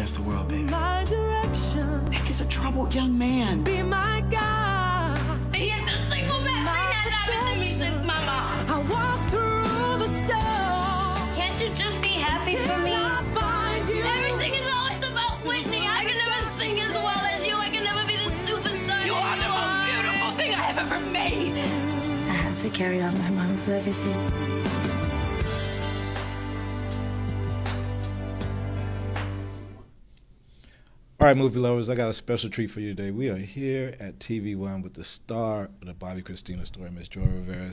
against the world, baby. My direction. Nick is a troubled young man. Be my guide. He is the single best thing that's happened to me since my mom. I walk through the storm. Can't you just be happy for me? Everything is always about Whitney. I can never sing as well as you. I can never be the superstar. You are the most beautiful thing I have ever made. I have to carry on my mom's legacy. All right, movie lovers, I got a special treat for you today. We are here at TVOne with the star of the Bobbi Kristina story, Miss Joy Rivera.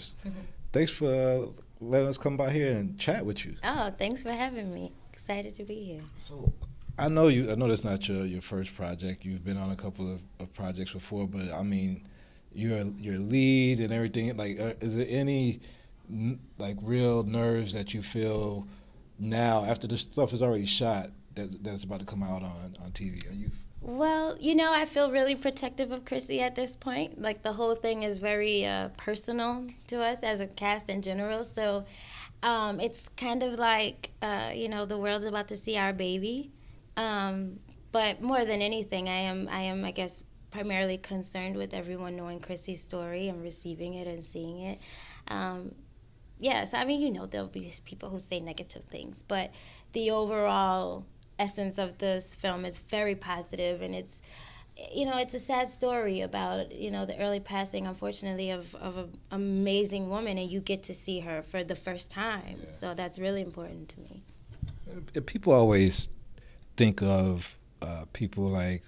Thanks for letting us come by here and chat with you. Oh, thanks for having me. Excited to be here. So, I know that's not your first project. You've been on a couple of projects before, but I mean, you're lead and everything. Like, is there any like real nerves that you feel now after the stuff is already shot that's about to come out on TV? Are you? Well, you know, I feel really protective of Chrissy at this point. Like, the whole thing is very personal to us as a cast in general. So it's kind of like, you know, the world's about to see our baby. But more than anything, I am, I guess, primarily concerned with everyone knowing Chrissy's story and receiving it and seeing it. Yes, I mean, you know, there'll be people who say negative things, but the overall essence of this film is very positive, and it's, you know, it's a sad story about, you know, the early passing, unfortunately, of an amazing woman, and you get to see her for the first time. Yeah. So that's really important to me. People always think of people like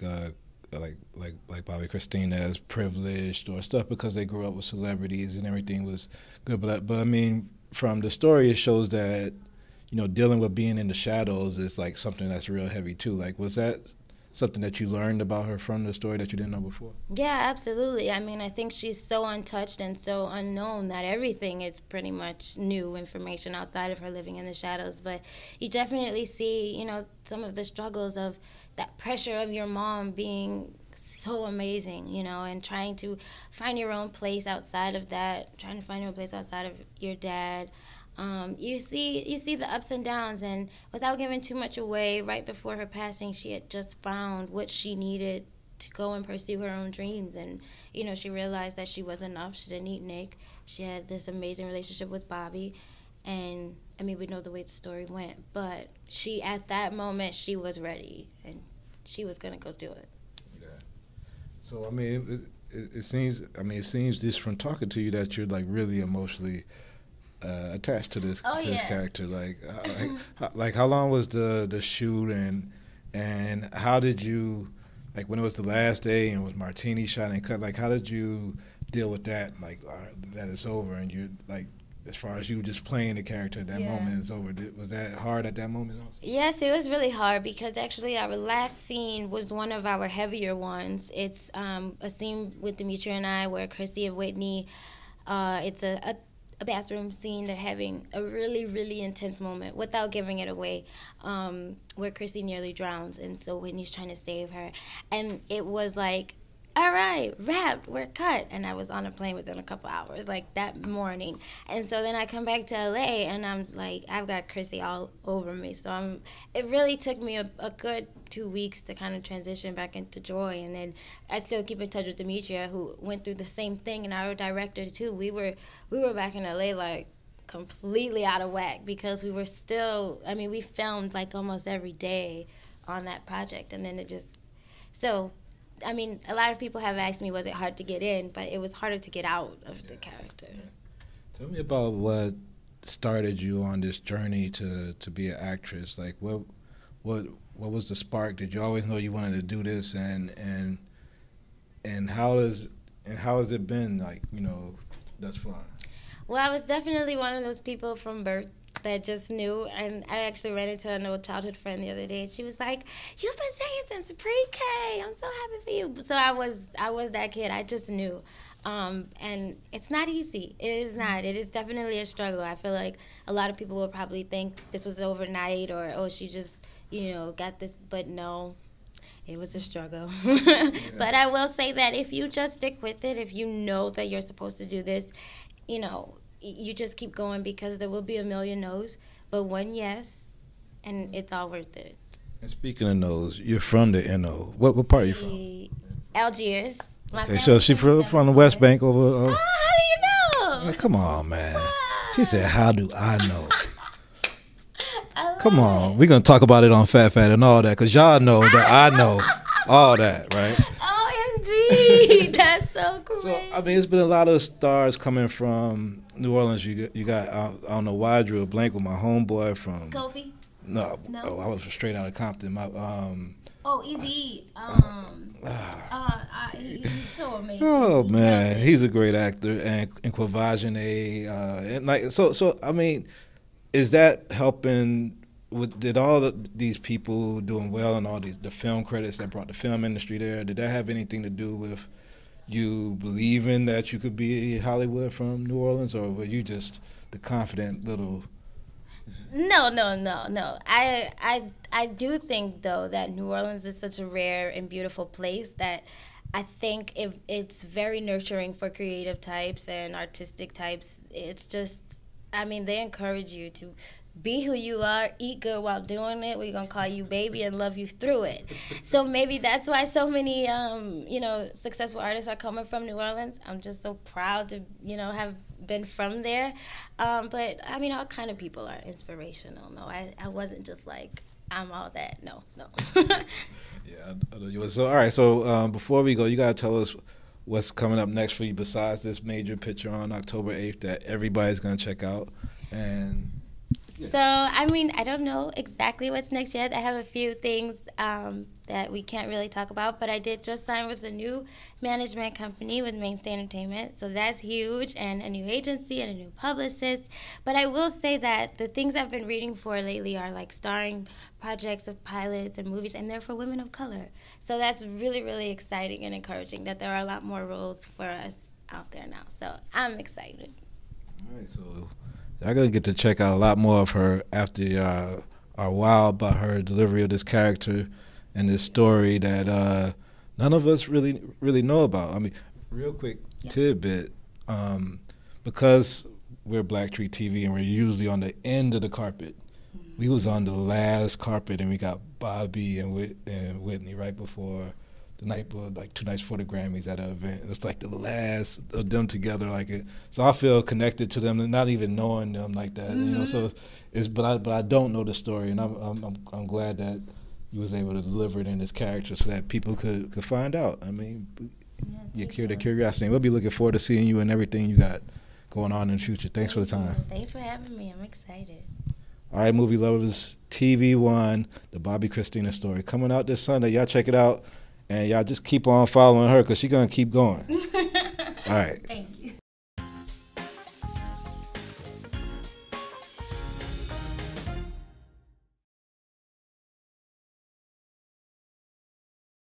Bobbi Kristina as privileged or stuff because they grew up with celebrities and everything was good. But I mean, from the story, it shows that, you know, dealing with being in the shadows is like something that's real heavy too. Like, was that something that you learned about her from the story that you didn't know before? Yeah, absolutely. I mean, I think she's so untouched and so unknown that everything is pretty much new information outside of her living in the shadows. But you definitely see, you know, some of the struggles of that pressure of your mom being so amazing, you know, and trying to find your own place outside of that, trying to find your own place outside of your dad. You see the ups and downs, and without giving too much away, right before her passing, she had just found what she needed to go and pursue her own dreams. And, you know, she realized that she was enough. She didn't need Nick. She had this amazing relationship with Bobbi. And, I mean, we know the way the story went, but she, at that moment, she was ready, and she was going to go do it. Yeah. So, I mean, it seems just from talking to you that you're, like, really emotionally attached to this character. Like how long was the shoot, and how did you, like, when it was the last day and was Martini shot and cut, like, how did you deal with that, like, that it's over and you're, like, as far as you just playing the character at that moment is over? Was that hard at that moment also? Yes, it was really hard because actually our last scene was one of our heavier ones. It's a scene with Demetria and I where Chrissy and Whitney, it's a bathroom scene. They're having a really, really intense moment without giving it away, where Chrissy nearly drowns, and so Whitney's trying to save her. And it was like, all right, wrapped, we're cut. And I was on a plane within a couple hours, like that morning. And so then I come back to LA and I'm like, I've got Chrissy all over me. So it really took me a good 2 weeks to kind of transition back into Joy. And then I still keep in touch with Demetria, who went through the same thing, and our director too. We were back in LA like completely out of whack because we were still, I mean, we filmed like almost every day on that project. And then it just, so, I mean, a lot of people have asked me, was it hard to get in? But it was harder to get out of the character. Tell me about what started you on this journey to be an actress. Like, what was the spark? Did you always know you wanted to do this? And how has it been, like, you know, thus far? Well, I was definitely one of those people from birth that just knew, and I actually ran into an old childhood friend the other day, and she was like, "You've been singing since pre-K. I'm so happy for you." So I was that kid. I just knew, and it's not easy. It is not. It is definitely a struggle. I feel like a lot of people will probably think this was overnight, or oh, she just, you know, got this, but no. It was a struggle. But I will say that if you just stick with it, if you know that you're supposed to do this, you know, you just keep going, because there will be a million no's, but one yes, and it's all worth it. And speaking of those, you're from the NO. What part are you from? Algiers. Okay, so she from the West Bank over. How do you know? Come on, man. She said, "How do I know?" I Come love on, it. we're gonna talk about it on Fat Fat and all that, cause y'all know that I know all that, right? OMG, that's so great. So I mean, it's been a lot of stars coming from New Orleans. You got I don't know why I drew a blank with my homeboy from. Kofi? No, No? Oh, I was straight out of Compton. My Easy. He's so amazing. Oh He man, kills it. he's a great actor, and Quavagine, and like so. I mean, is that helping? Did all of these people doing well and all the film credits that brought the film industry there? Did that have anything to do with you believing that you could be Hollywood from New Orleans, or were you just the confident little? No. I do think though that New Orleans is such a rare and beautiful place that I think if it's very nurturing for creative types and artistic types. It's just, I mean, they encourage you to be who you are, eat good while doing it. We're gonna call you baby and love you through it. So maybe that's why so many successful artists are coming from New Orleans. I'm just so proud to have been from there. But I mean, all kind of people are inspirational. No, I wasn't just like I'm all that. No. Yeah, I know you was. So all right. So before we go, you gotta tell us what's coming up next for you besides this major picture on October 8th that everybody's gonna check out. And so, I mean, I don't know exactly what's next yet. I have a few things that we can't really talk about, but I did just sign with a new management company with Mainstay Entertainment, so that's huge, and a new agency and a new publicist. But I will say that the things I've been reading for lately are like starring projects of pilots and movies, and they're for women of color. So that's really, really exciting and encouraging that there are a lot more roles for us out there now. So I'm excited. all right, so y'all gonna get to check out a lot more of her after our wow about her delivery of this character and this story that none of us really know about. I mean, real quick tidbit, because we're Black Tree TV and we're usually on the end of the carpet. We was on the last carpet and we got Bobbi and Whitney right before the night, like 2 nights before the Grammys at an event. It's like the last of them together, like it. So I feel connected to them, and not even knowing them like that. Mm-hmm. So but I don't know the story, and I'm glad that you was able to deliver it in this character so that people could find out. I mean, you cure the curiosity. We'll be looking forward to seeing you and everything you got going on in the future. Thanks for the time. Thanks for having me. I'm excited. All right, movie lovers, TVOne, the Bobbi Kristina story coming out this Sunday. Y'all check it out. And y'all just keep on following her because she's going to keep going. All right. Thanks.